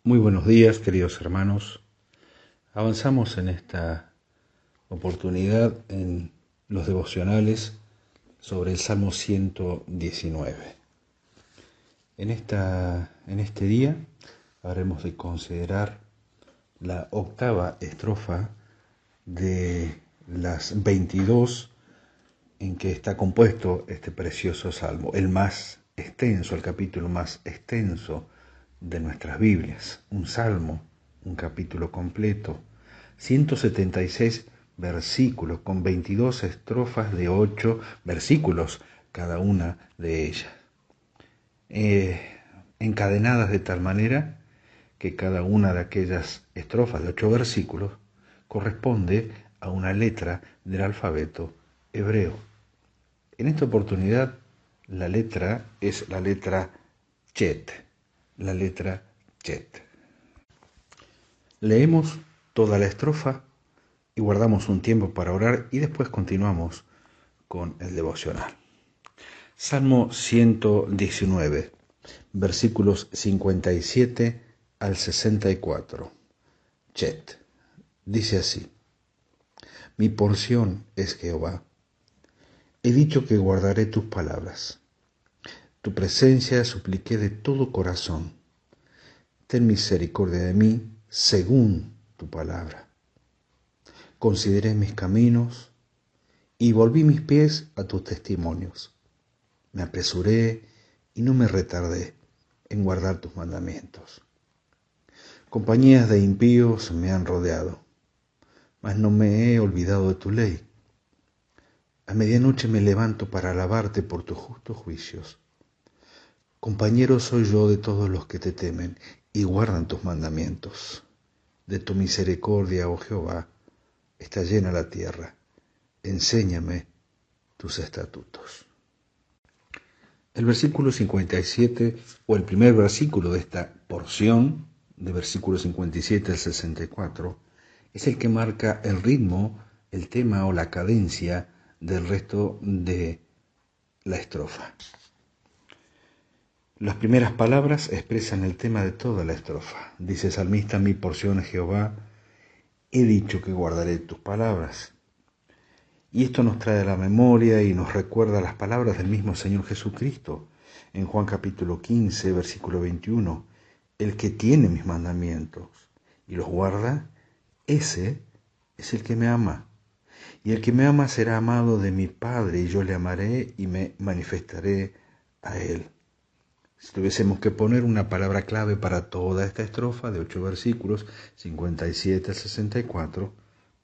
Muy buenos días, queridos hermanos. Avanzamos en esta oportunidad en los devocionales sobre el Salmo 119. En este día habremos de considerar la octava estrofa de las 22 en que está compuesto este precioso salmo, el más extenso, el capítulo más extenso de nuestras Biblias, un salmo, un capítulo completo, 176 versículos con 22 estrofas de 8 versículos cada una de ellas, encadenadas de tal manera que cada una de aquellas estrofas de 8 versículos corresponde a una letra del alfabeto hebreo. En esta oportunidad la letra es la letra Chet, la letra Chet. Leemos toda la estrofa y guardamos un tiempo para orar y después continuamos con el devocional. Salmo 119, versículos 57 al 64. Chet. Dice así: Mi porción es Jehová. He dicho que guardaré tus palabras. Tu presencia supliqué de todo corazón. Ten misericordia de mí según tu palabra. Consideré mis caminos y volví mis pies a tus testimonios. Me apresuré y no me retardé en guardar tus mandamientos. Compañías de impíos me han rodeado, mas no me he olvidado de tu ley. A medianoche me levanto para alabarte por tus justos juicios. Compañero soy yo de todos los que te temen y guardan tus mandamientos. De tu misericordia, oh Jehová, está llena la tierra. Enséñame tus estatutos. El versículo 57, o el primer versículo de esta porción, de versículo 57 al 64, es el que marca el ritmo, el tema o la cadencia del resto de la estrofa. Las primeras palabras expresan el tema de toda la estrofa. Dice el salmista: mi porción es Jehová, he dicho que guardaré tus palabras. Y esto nos trae a la memoria y nos recuerda las palabras del mismo Señor Jesucristo en Juan capítulo 15, versículo 21. El que tiene mis mandamientos y los guarda, ese es el que me ama. Y el que me ama será amado de mi Padre, y yo le amaré y me manifestaré a él. Si tuviésemos que poner una palabra clave para toda esta estrofa de 8 versículos, 57 al 64,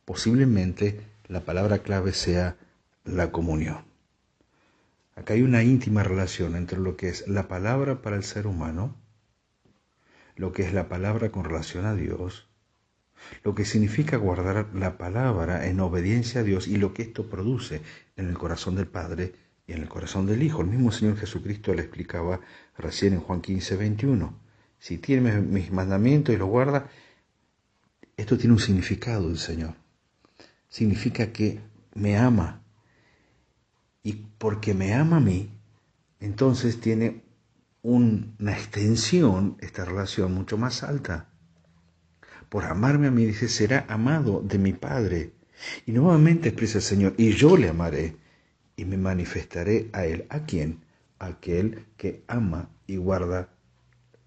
posiblemente la palabra clave sea la comunión. Acá hay una íntima relación entre lo que es la palabra para el ser humano, lo que es la palabra con relación a Dios, lo que significa guardar la palabra en obediencia a Dios y lo que esto produce en el corazón del Padre y en el corazón del Hijo. El mismo Señor Jesucristo le explicaba recién en Juan 15, 21. Si tiene mis mandamientos y los guarda, esto tiene un significado del Señor. Significa que me ama. Y porque me ama a mí, entonces tiene una extensión, esta relación mucho más alta. Por amarme a mí, dice, será amado de mi Padre. Y nuevamente expresa el Señor: y yo le amaré y me manifestaré a él. ¿A quién? A aquel que ama y guarda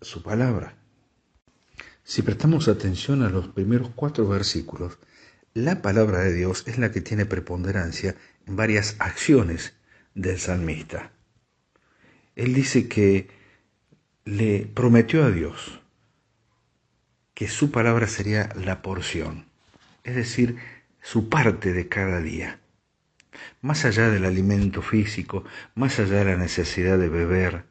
su palabra. Si prestamos atención a los primeros 4 versículos, la palabra de Dios es la que tiene preponderancia en varias acciones del salmista. Él dice que le prometió a Dios que su palabra sería la porción, es decir, su parte de cada día. Más allá del alimento físico, más allá de la necesidad de beber,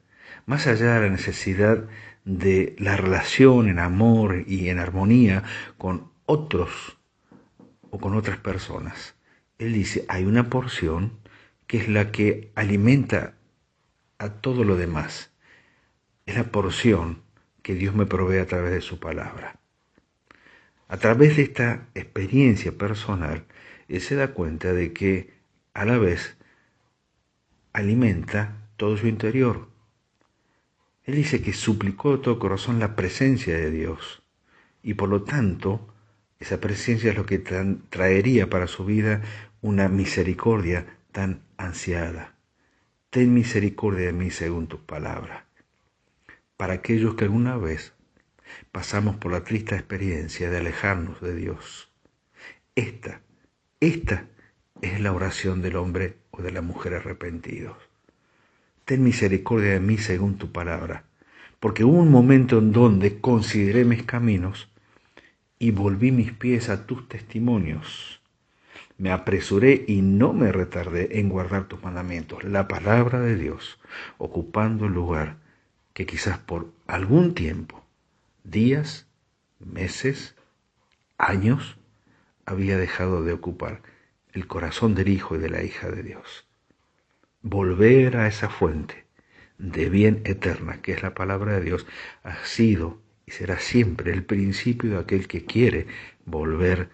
más allá de la necesidad de la relación en amor y en armonía con otros o con otras personas. Él dice, hay una porción que es la que alimenta a todo lo demás. Es la porción que Dios me provee a través de su palabra. A través de esta experiencia personal, él se da cuenta de que a la vez alimenta todo su interior. Él dice que suplicó de todo corazón la presencia de Dios y por lo tanto esa presencia es lo que traería para su vida una misericordia tan ansiada. Ten misericordia de mí según tus palabras. Para aquellos que alguna vez pasamos por la triste experiencia de alejarnos de Dios, esta es la oración del hombre o de la mujer arrepentidos. Ten misericordia de mí según tu palabra, porque hubo un momento en donde consideré mis caminos y volví mis pies a tus testimonios. Me apresuré y no me retardé en guardar tus mandamientos, la palabra de Dios, ocupando el lugar que quizás por algún tiempo, días, meses, años, había dejado de ocupar el corazón del Hijo y de la hija de Dios. Volver a esa fuente de bien eterna, que es la palabra de Dios, ha sido y será siempre el principio de aquel que quiere volver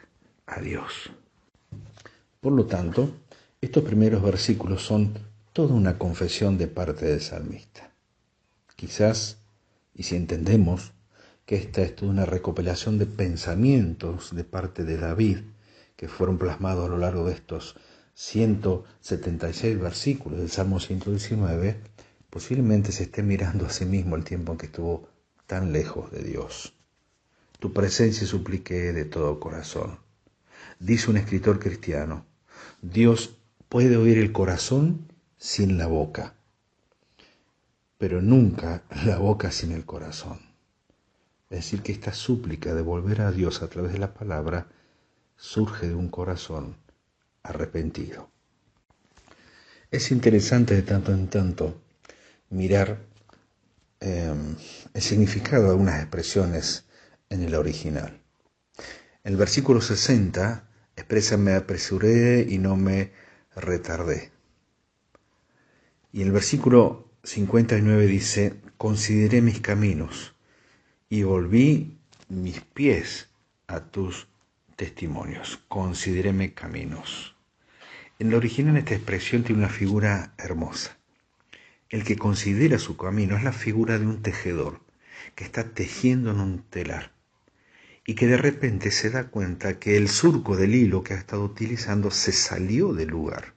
a Dios. Por lo tanto, estos primeros versículos son toda una confesión de parte del salmista. Quizás, y si entendemos que esta es toda una recopilación de pensamientos de parte de David, que fueron plasmados a lo largo de estos 176 versículos del Salmo 119, posiblemente se esté mirando a sí mismo el tiempo en que estuvo tan lejos de Dios. Tu presencia supliqué de todo corazón. Dice un escritor cristiano, Dios puede oír el corazón sin la boca, pero nunca la boca sin el corazón. Es decir, que esta súplica de volver a Dios a través de la palabra surge de un corazón arrepentido. Es interesante de tanto en tanto mirar el significado de algunas expresiones en el original. El versículo 60 expresa me apresuré y no me retardé. Y el versículo 59 dice, consideré mis caminos y volví mis pies a tus testimonios. Consideré mis caminos. En el original esta expresión tiene una figura hermosa. El que considera su camino es la figura de un tejedor que está tejiendo en un telar y que de repente se da cuenta que el surco del hilo que ha estado utilizando se salió del lugar.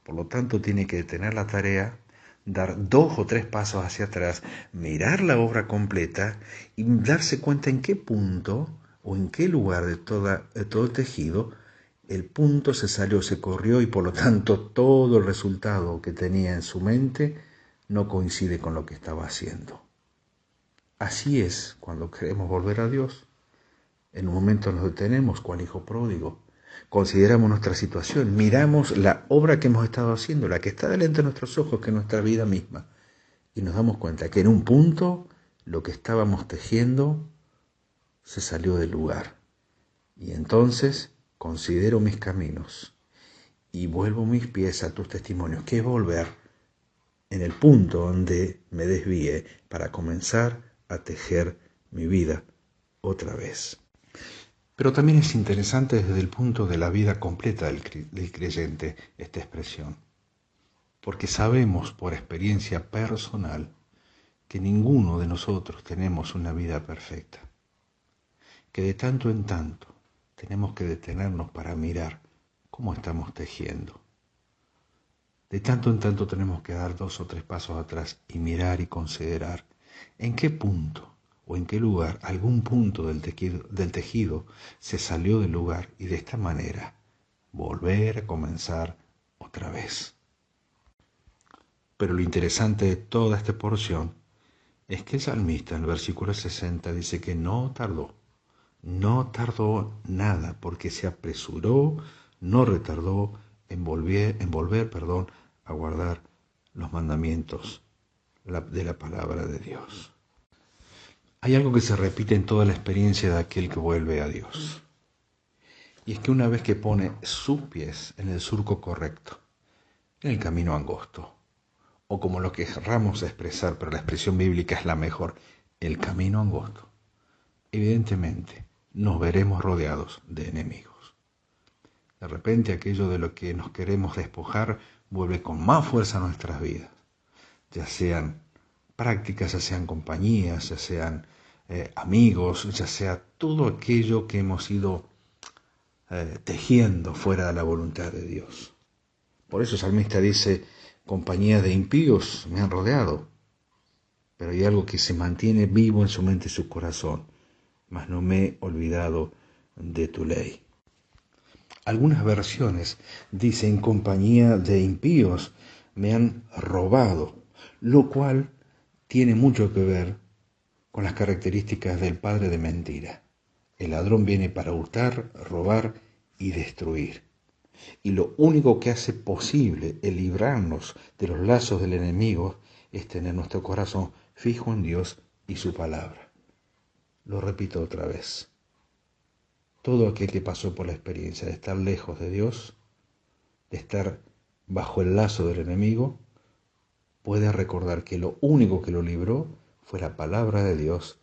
Por lo tanto, tiene que detener la tarea, dar 2 o 3 pasos hacia atrás, mirar la obra completa y darse cuenta en qué punto o en qué lugar de todo el tejido el punto se salió, se corrió y por lo tanto todo el resultado que tenía en su mente no coincide con lo que estaba haciendo. Así es cuando queremos volver a Dios. En un momento nos detenemos, cual hijo pródigo. Consideramos nuestra situación, miramos la obra que hemos estado haciendo, la que está delante de nuestros ojos, que es nuestra vida misma. Y nos damos cuenta que en un punto lo que estábamos tejiendo se salió del lugar. Y entonces considero mis caminos y vuelvo mis pies a tus testimonios, que es volver en el punto donde me desvíe para comenzar a tejer mi vida otra vez. Pero también es interesante desde el punto de la vida completa del creyente esta expresión, porque sabemos por experiencia personal que ninguno de nosotros tenemos una vida perfecta, que de tanto en tanto tenemos que detenernos para mirar cómo estamos tejiendo. De tanto en tanto tenemos que dar 2 o 3 pasos atrás y mirar y considerar en qué punto o en qué lugar algún punto del tejido se salió del lugar y de esta manera volver a comenzar otra vez. Pero lo interesante de toda esta porción es que el salmista en el versículo 60 dice que no tardó nada porque se apresuró, no retardó en volver, a guardar los mandamientos de la palabra de Dios. Hay algo que se repite en toda la experiencia de aquel que vuelve a Dios. Y es que una vez que pone sus pies en el surco correcto, en el camino angosto, o como lo que querramos expresar, pero la expresión bíblica es la mejor, el camino angosto, evidentemente nos veremos rodeados de enemigos. De repente aquello de lo que nos queremos despojar vuelve con más fuerza a nuestras vidas, ya sean prácticas, ya sean compañías, ya sean amigos, ya sea todo aquello que hemos ido tejiendo fuera de la voluntad de Dios. Por eso el salmista dice, compañías de impíos me han rodeado, pero hay algo que se mantiene vivo en su mente y su corazón, mas no me he olvidado de tu ley. Algunas versiones dicen, compañía de impíos me han robado, lo cual tiene mucho que ver con las características del padre de mentira. El ladrón viene para hurtar, robar y destruir. Y lo único que hace posible el librarnos de los lazos del enemigo es tener nuestro corazón fijo en Dios y su palabra. Lo repito otra vez. Todo aquel que pasó por la experiencia de estar lejos de Dios, de estar bajo el lazo del enemigo, puede recordar que lo único que lo libró fue la palabra de Dios,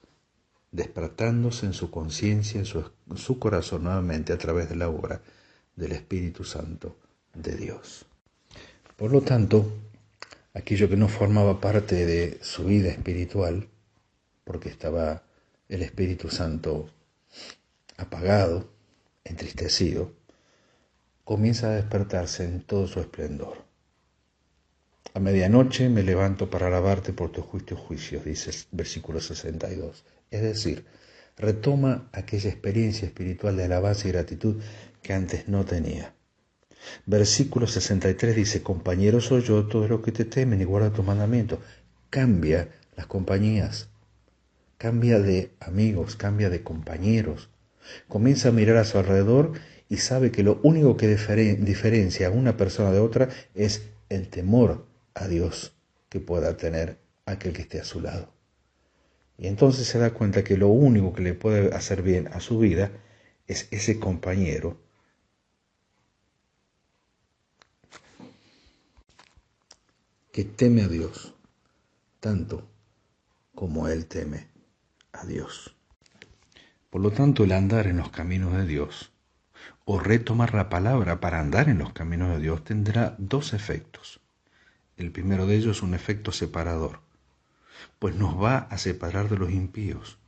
despertándose en su conciencia, en su corazón nuevamente a través de la obra del Espíritu Santo de Dios. Por lo tanto, aquello que no formaba parte de su vida espiritual, porque estaba el Espíritu Santo apagado, entristecido, comienza a despertarse en todo su esplendor. A medianoche me levanto para alabarte por tus justos juicios, dice el versículo 62. Es decir, retoma aquella experiencia espiritual de alabanza y gratitud que antes no tenía. Versículo 63 dice, compañero soy yo, todos los que te temen y guardan tus mandamientos. Cambia las compañías, cambia de amigos, cambia de compañeros. Comienza a mirar a su alrededor y sabe que lo único que diferencia a una persona de otra es el temor a Dios que pueda tener aquel que esté a su lado. Y entonces se da cuenta que lo único que le puede hacer bien a su vida es ese compañero que teme a Dios tanto como él teme a Dios. Por lo tanto, el andar en los caminos de Dios o retomar la palabra para andar en los caminos de Dios tendrá dos efectos. El primero de ellos es un efecto separador, pues nos va a separar de los impíos,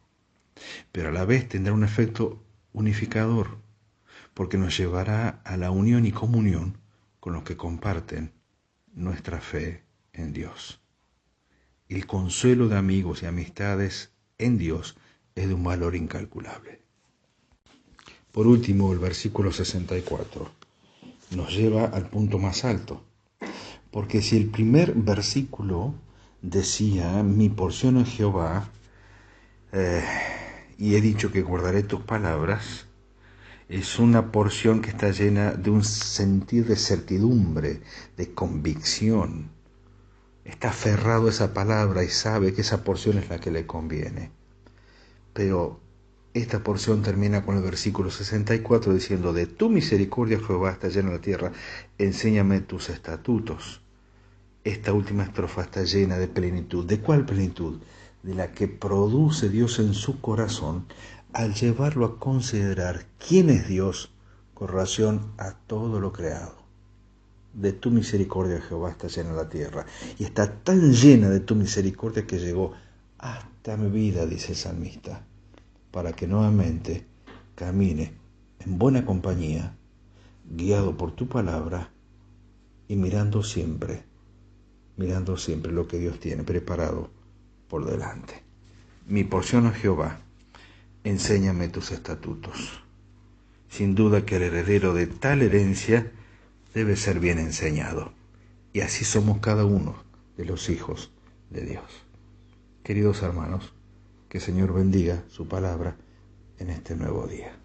pero a la vez tendrá un efecto unificador, porque nos llevará a la unión y comunión con los que comparten nuestra fe en Dios. El consuelo de amigos y amistades en Dios es de un valor incalculable. Por último, el versículo 64 nos lleva al punto más alto, porque si el primer versículo decía, mi porción es Jehová, y he dicho que guardaré tus palabras, es una porción que está llena de un sentir de certidumbre, de convicción. Está aferrado a esa palabra y sabe que esa porción es la que le conviene. Pero esta porción termina con el versículo 64 diciendo, de tu misericordia, Jehová, está llena la tierra, enséñame tus estatutos. Esta última estrofa está llena de plenitud. ¿De cuál plenitud? De la que produce Dios en su corazón al llevarlo a considerar quién es Dios con relación a todo lo creado. De tu misericordia, Jehová, está llena la tierra. Y está tan llena de tu misericordia que llegó hasta mi vida, dice el salmista, para que nuevamente camine en buena compañía, guiado por tu palabra y mirando siempre lo que Dios tiene preparado por delante. Mi porción es Jehová, enséñame tus estatutos. Sin duda que el heredero de tal herencia debe ser bien enseñado. Y así somos cada uno de los hijos de Dios. Queridos hermanos, que el Señor bendiga su palabra en este nuevo día.